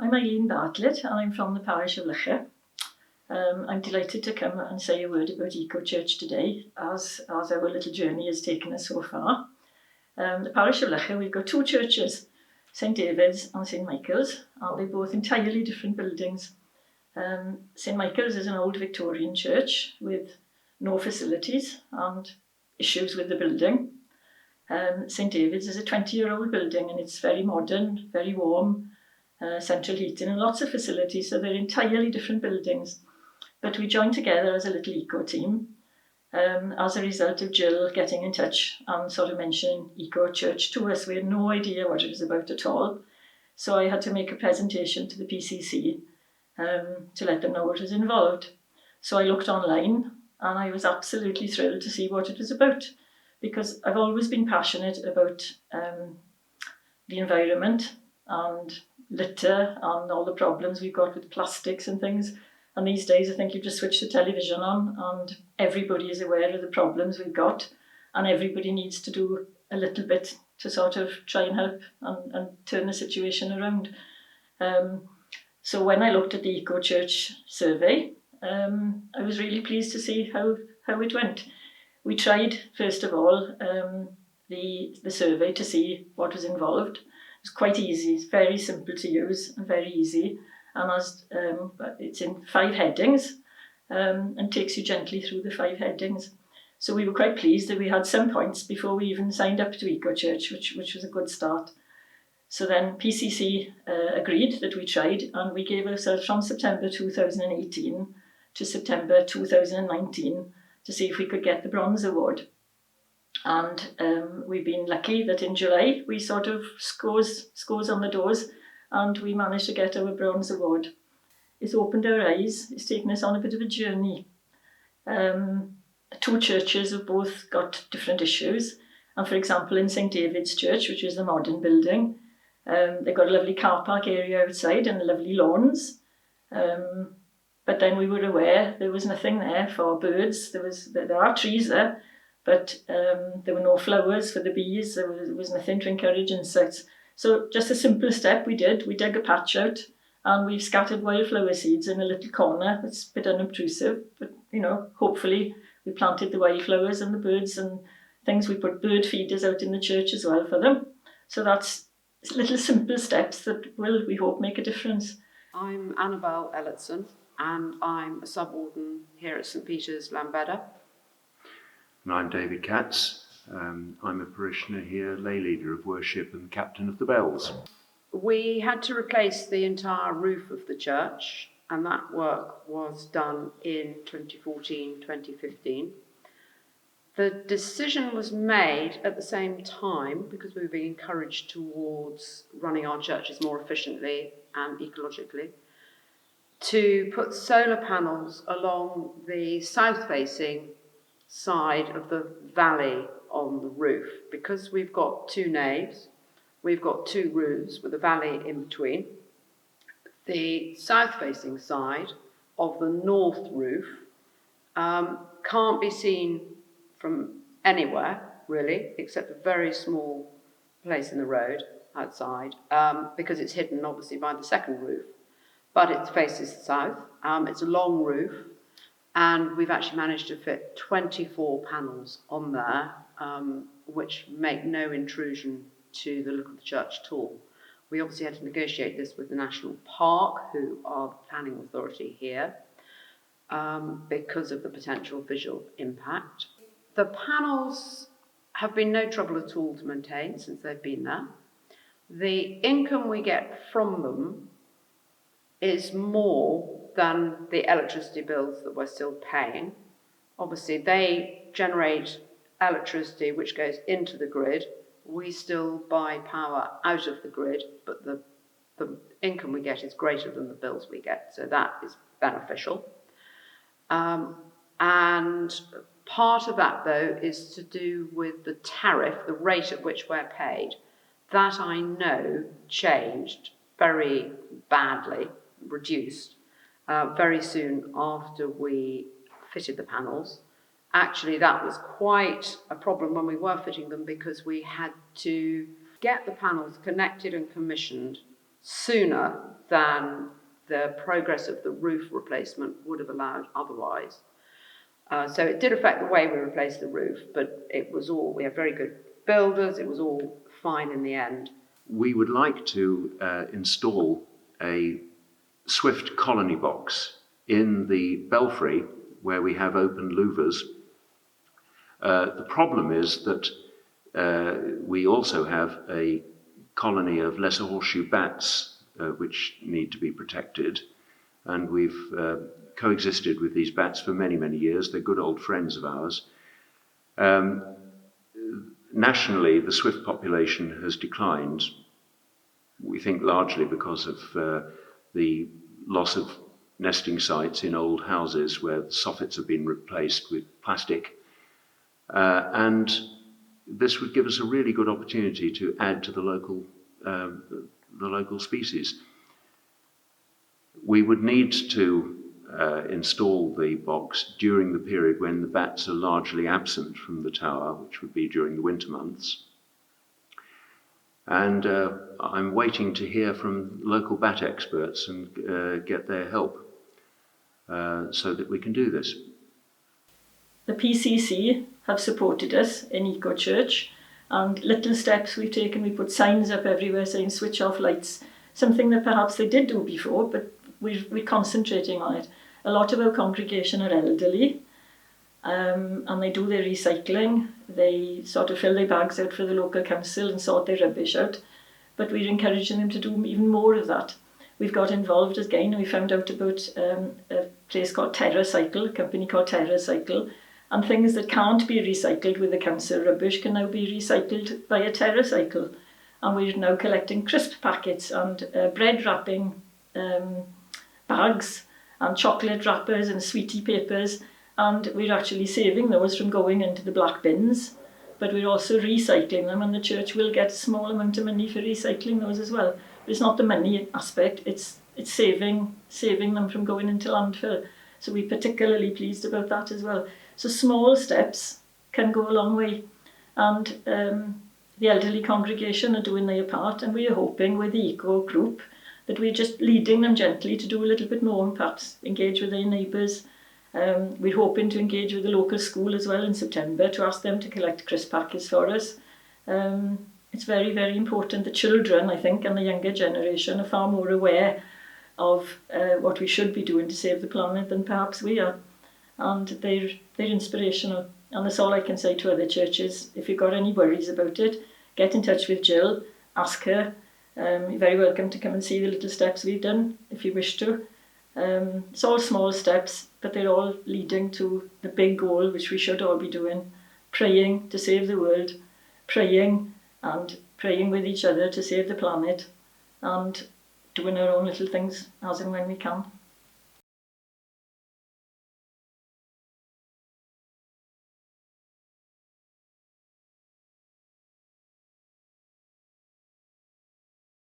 I'm Eileen Bartlett and I'm from the parish of Lycha. I'm delighted to come and say a word about Eco Church today as our little journey has taken us so far. The parish of Lycha, we've got two churches, St David's and St Michael's, and they're both entirely different buildings. St Michael's is an old Victorian church with no facilities and issues with the building. St David's is a 20-year-old building and it's very modern, very warm, central heating and lots of facilities, so they're entirely different buildings. But we joined together as a little eco team as a result of Jill getting in touch and sort of mentioning Eco Church to us. We had no idea what it was about at all. So I had to make a presentation to the PCC to let them know what was involved. So I looked online and I was absolutely thrilled to see what it was about, because I've always been passionate about the environment and litter and all the problems we've got with plastics and things. And these days, I think you just switch the television on and everybody is aware of the problems we've got, and everybody needs to do a little bit to sort of try and help and turn the situation around. So when I looked at the Eco Church survey, I was really pleased to see how it went. We tried, first of all, the survey to see what was involved. It was quite easy, it's very simple to use and very easy. And it's in 5 headings and takes you gently through the 5 headings. So we were quite pleased that we had some points before we even signed up to Eco Church, which was a good start. So then PCC agreed that we tried, and we gave ourselves from September 2018 to September 2019 to see if we could get the Bronze Award. And we've been lucky that in July we sort of scores on the doors, and we managed to get our Bronze Award. It's opened our eyes, it's taken us on a bit of a journey. 2 churches have both got different issues. And for example, in St David's Church, which is the modern building, they've got a lovely car park area outside and lovely lawns. But then we were aware there was nothing there for birds. There are trees there, but there were no flowers for the bees. There was nothing to encourage insects. So just a simple step we did. We dug a patch out and we've scattered wildflower seeds in a little corner. It's a bit unobtrusive, but hopefully we planted the wildflowers and the birds and things. We put bird feeders out in the church as well for them. So that's little simple steps that will, we hope, make a difference. I'm Annabelle Ellertson and I'm a subwarden here at St Peter's, Lambeda. And I'm David Katz. I'm a parishioner here, lay leader of worship and captain of the bells. We had to replace the entire roof of the church, and that work was done in 2014-2015. The decision was made at the same time, because we were being encouraged towards running our churches more efficiently and ecologically, to put solar panels along the south-facing side of the valley on the roof. Because we've got 2 naves, we've got 2 roofs with a valley in between. The south-facing side of the north roof can't be seen from anywhere, really, except a very small place in the road outside, because it's hidden, obviously, by the second roof. But it faces south. It's a long roof, and we've actually managed to fit 24 panels on there, which make no intrusion to the look of the church at all. We obviously had to negotiate this with the National Park, who are the planning authority here, because of the potential visual impact. The panels have been no trouble at all to maintain since they've been there. The income we get from them is more than the electricity bills that we're still paying. Obviously, they generate electricity which goes into the grid. We still buy power out of the grid, but the income we get is greater than the bills we get, so that is beneficial. And part of that, though, is to do with the tariff, the rate at which we're paid. That I know changed very badly, reduced, very soon after we fitted the panels. Actually, that was quite a problem when we were fitting them, because we had to get the panels connected and commissioned sooner than the progress of the roof replacement would have allowed otherwise. So it did affect the way we replaced the roof, but we have very good builders, it was all fine in the end. We would like to install a Swift colony box in the belfry where we have open louvers. The problem is that we also have a colony of lesser horseshoe bats which need to be protected, and we've coexisted with these bats for many, many years. They're good old friends of ours. Nationally, the swift population has declined, we think largely because of the loss of nesting sites in old houses where the soffits have been replaced with plastic. And this would give us a really good opportunity to add to the local species. We would need to install the box during the period when the bats are largely absent from the tower, which would be during the winter months. And I'm waiting to hear from local bat experts and get their help so that we can do this. The PCC have supported us in Eco Church, and little steps we've taken. We put signs up everywhere saying switch off lights, something that perhaps they did do before, but we're concentrating on it. A lot of our congregation are elderly, and they do their recycling. They sort of fill their bags out for the local council and sort their rubbish out, but we're encouraging them to do even more of that. We've got involved again, and we found out about a place called TerraCycle, a company called TerraCycle, and things that can't be recycled with the council rubbish can now be recycled by a TerraCycle. And we're now collecting crisp packets and bread wrapping bags and chocolate wrappers and sweetie papers, and we're actually saving those from going into the black bins, but we're also recycling them, and the church will get a small amount of money for recycling those as well. But it's not the money aspect, it's saving them from going into landfill. So we're particularly pleased about that as well. So small steps can go a long way, and the elderly congregation are doing their part, and we are hoping with the Eco group that we're just leading them gently to do a little bit more and perhaps engage with their neighbours. We're hoping to engage with the local school as well in September to ask them to collect crisp packets for us. It's very, very important. The children, I think, and the younger generation are far more aware of what we should be doing to save the planet than perhaps we are. And they're inspirational. And that's all I can say to other churches. If you've got any worries about it, get in touch with Jill, ask her. You're very welcome to come and see the little steps we've done if you wish to. It's all small steps, but they're all leading to the big goal, which we should all be doing, praying to save the world, praying with each other to save the planet, and doing our own little things as and when we can.